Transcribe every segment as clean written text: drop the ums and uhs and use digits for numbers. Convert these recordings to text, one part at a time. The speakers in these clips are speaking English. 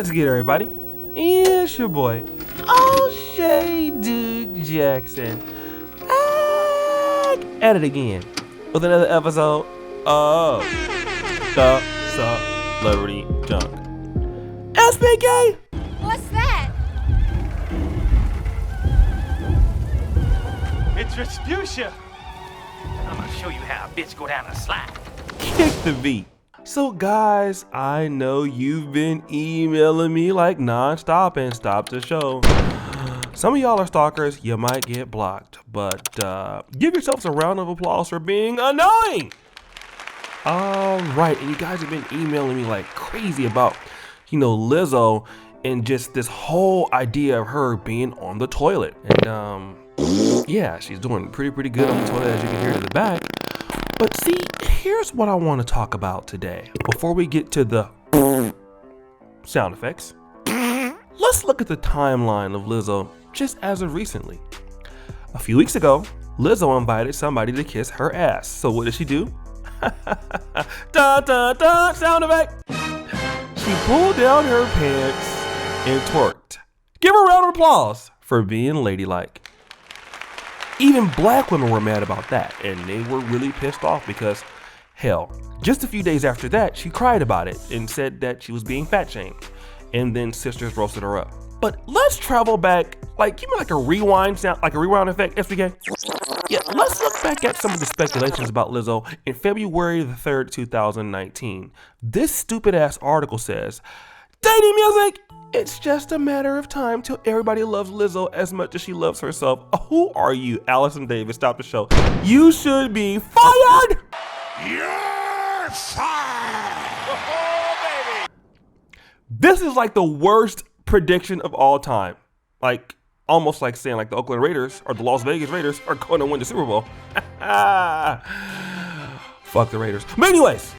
What's good, everybody? It's your boy, O'Shea Duke Jackson, back at it again with another episode of the Celebrity Junk. SPK! What's that? It's Respucia. I'm gonna show you how a bitch go down a slide. Kick the beat. So guys, I know you've been emailing me like non-stop and stop the show. Some of y'all are stalkers, you might get blocked, but give yourselves a round of applause for being annoying. Alright, and you guys have been emailing me like crazy about, Lizzo and just this whole idea of her being on the toilet. And yeah, she's doing pretty good on the toilet, as you can hear to the back. But see, here's what I want to talk about today. Before we get to the sound effects, let's look at the timeline of Lizzo just as of recently. A few weeks ago, Lizzo invited somebody to kiss her ass. So what did she do? Dun, dun, dun, sound effect. She pulled down her pants and twerked. Give her a round of applause for being ladylike. Even black women were mad about that, and they were really pissed off because, hell, just a few days after that, she cried about it and said that she was being fat shamed. And then sisters roasted her up. But let's travel back, give me like a rewind sound, like a rewind effect, SPK. Yeah, let's look back at some of the speculations about Lizzo in February the 3rd, 2019. This stupid ass article says, dating music! It's just a matter of time till everybody loves Lizzo as much as she loves herself. Who are you, Allison Davis? Stop the show. You should be fired! You're fired! Oh, baby. This is like the worst prediction of all time. Almost like saying the Oakland Raiders or the Las Vegas Raiders are going to win the Super Bowl. Fuck the Raiders. But anyways,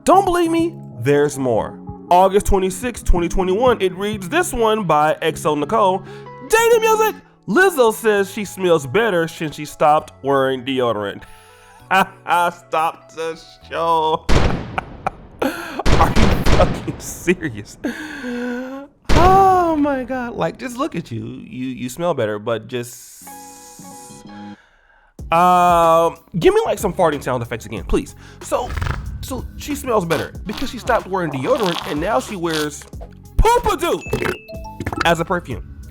don't believe me? There's more. August 26, 2021, it reads this one by XO Nicole. Dating music! Lizzo says she smells better since she stopped wearing deodorant. Stop the show. Are you fucking serious? Oh my God. Just look at you. You smell better, but just... give me some farting sound effects again, please. So she smells better because she stopped wearing deodorant and now she wears Poopadoo as a perfume.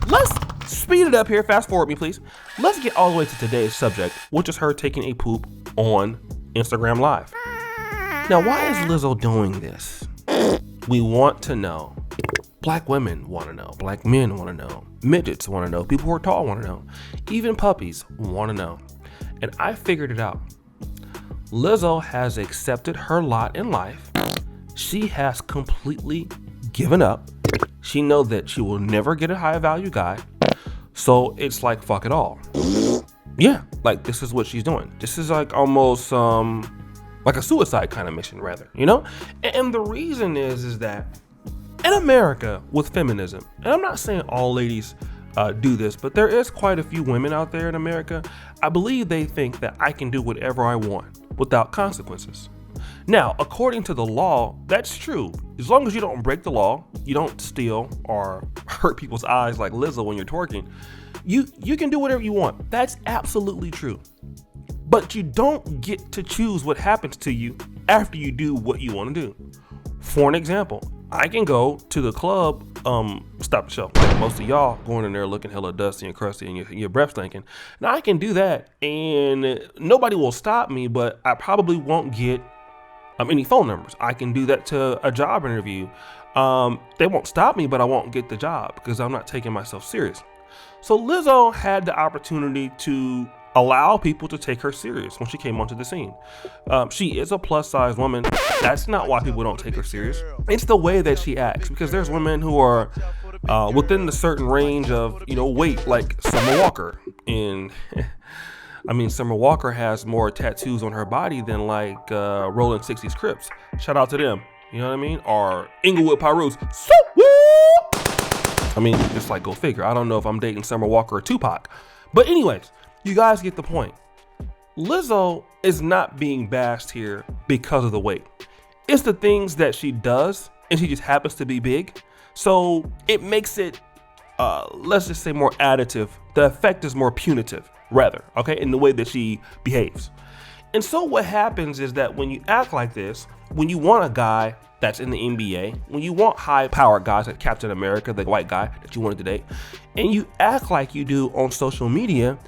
Let's speed it up here. Fast forward me, please. Let's get all the way to today's subject, which is her taking a poop on Instagram Live. Now, why is Lizzo doing this? We want to know. Black women want to know. Black men want to know. Midgets want to know. People who are tall want to know. Even puppies want to know. And I figured it out. Lizzo has accepted her lot in life. She has completely given up. She knows that she will never get a high value guy. So it's fuck it all. Yeah, this is what she's doing. This is almost a suicide kind of mission, rather, And the reason is that in America with feminism, and I'm not saying all ladies do this, but there is quite a few women out there in America. I believe they think that I can do whatever I want without consequences. Now, according to the law, that's true. As long as you don't break the law, you don't steal or hurt people's eyes like Lizzo when you're twerking, you can do whatever you want. That's absolutely true. But you don't get to choose what happens to you after you do what you want to do. For an example, I can go to the club, stop the show. Most of y'all going in there looking hella dusty and crusty and your breath stinking. Now I can do that and nobody will stop me, but I probably won't get any phone numbers. I can do that to a job interview. They won't stop me, but I won't get the job because I'm not taking myself serious. So Lizzo had the opportunity to allow people to take her serious when she came onto the scene. She is a plus size woman. That's not why people don't take her serious. It's the way that she acts, because there's women who are within the certain range of weight, like Summer Walker. And Summer Walker has more tattoos on her body than Rolling 60s Crips. Shout out to them. You know what I mean? Or Inglewood Pyrus. So just go figure. I don't know if I'm dating Summer Walker or Tupac. But anyways, you guys get the point. Lizzo is not being bashed here because of the weight. It's the things that she does and she just happens to be big. So it makes it, let's just say, more additive. The effect is more punitive, rather, okay, in the way that she behaves. And so what happens is that when you act like this, when you want a guy that's in the NBA, when you want high-powered guys like Captain America, the white guy that you wanted to date, and you act like you do on social media,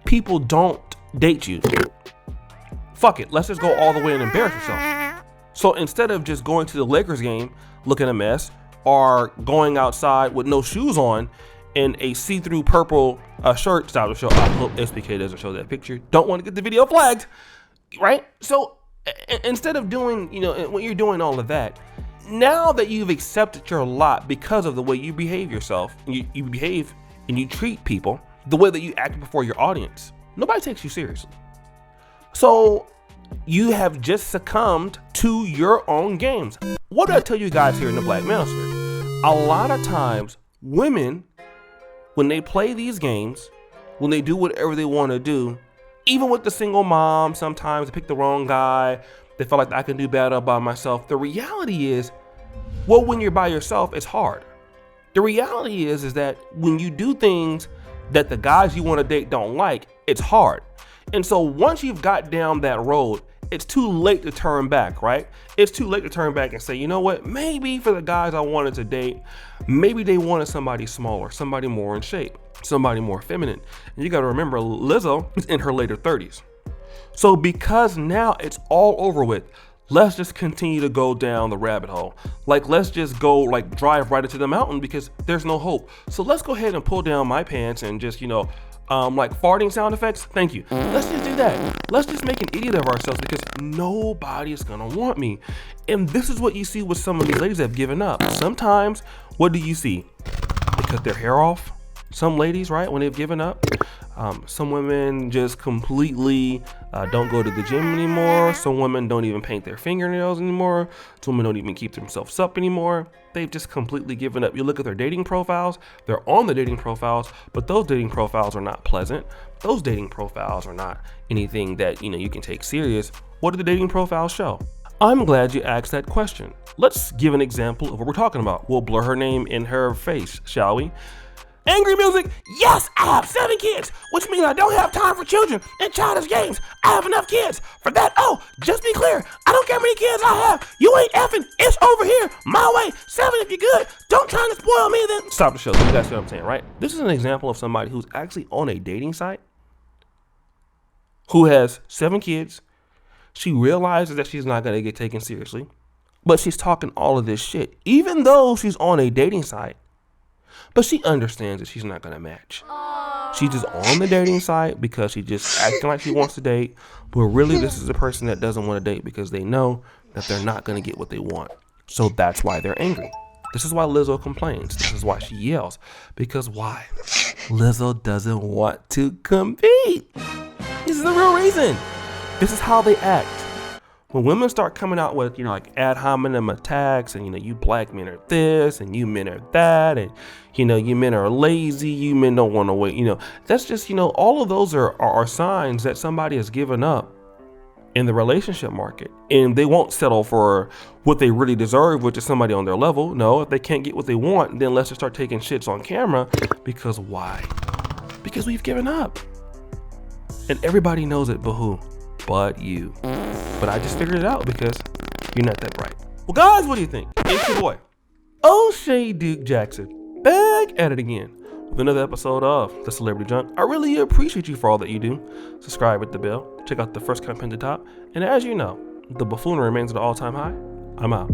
people don't date you. Fuck it, let's just go all the way and embarrass yourself. So instead of just going to the Lakers game looking a mess, or going outside with no shoes on and a see-through purple shirt, style to show. I hope SBK doesn't show that picture. Don't want to get the video flagged, right? So instead of doing, when you're doing all of that, now that you've accepted your lot because of the way you behave yourself, you behave and you treat people, the way that you act before your audience, nobody takes you seriously. So you have just succumbed to your own games. What did I tell you guys here in the Black Manosphere? A lot of times, women, when they play these games, when they do whatever they want to do, even with the single mom, sometimes they pick the wrong guy, they feel like I can do better by myself. The reality is, well, when you're by yourself, it's hard. The reality is that when you do things that the guys you want to date don't like, it's hard. And so once you've got down that road, it's too late to turn back, right? It's too late to turn back and say, you know what? Maybe for the guys I wanted to date, maybe they wanted somebody smaller, somebody more in shape, somebody more feminine. And you got to remember, Lizzo is in her later 30s. So because now it's all over with, let's just continue to go down the rabbit hole. Like, let's just go drive right into the mountain because there's no hope. So let's go ahead and pull down my pants and just, farting sound effects. Thank you. Let's just do that. Let's just make an idiot of ourselves because nobody is gonna want me. And this is what you see with some of these ladies that have given up. Sometimes, what do you see? They cut their hair off. Some ladies, right, when they've given up. Some women just completely don't go to the gym anymore. Some women don't even paint their fingernails anymore. Some women don't even keep themselves up anymore. They've just completely given up. You look at their dating profiles, they're on the dating profiles, but those dating profiles are not pleasant. Those dating profiles are not anything that you can take serious. What do the dating profiles show? I'm glad you asked that question. Let's give an example of what we're talking about. We'll blur her name in her face, shall we? Angry music. Yes, I have 7 kids, which means I don't have time for children and childish games. I have enough kids for that. Oh, just be clear, I don't care how many kids I have. You ain't effing. It's over here, my way. 7 if you're good. Don't try to spoil me then. Stop the show. You guys see what I'm saying, right? This is an example of somebody who's actually on a dating site, who has 7 kids. She realizes that she's not going to get taken seriously, but she's talking all of this shit, even though she's on a dating site. But she understands that she's not going to match. She's just on the dating site because she's just acting like she wants to date. But really, this is a person that doesn't want to date because they know that they're not going to get what they want. So that's why they're angry. This is why Lizzo complains. This is why she yells. Because why? Lizzo doesn't want to compete. This is the real reason. This is how they act. When women start coming out with, ad hominem attacks and, you black men are this and you men are that and, you men are lazy, you men don't want to wait, that's just, all of those are signs that somebody has given up in the relationship market and they won't settle for what they really deserve, which is somebody on their level. No, if they can't get what they want, then let's just start taking shits on camera. Because why? Because we've given up. And everybody knows it, but who? But you. But I just figured it out because you're not that bright. Well, guys, what do you think? It's your boy, O'Shea Duke Jackson, back at it again with another episode of The Celebrity Junk. I really appreciate you for all that you do. Subscribe with the bell. Check out the first comment at the top. And as you know, the buffoonery remains at an all-time high. I'm out.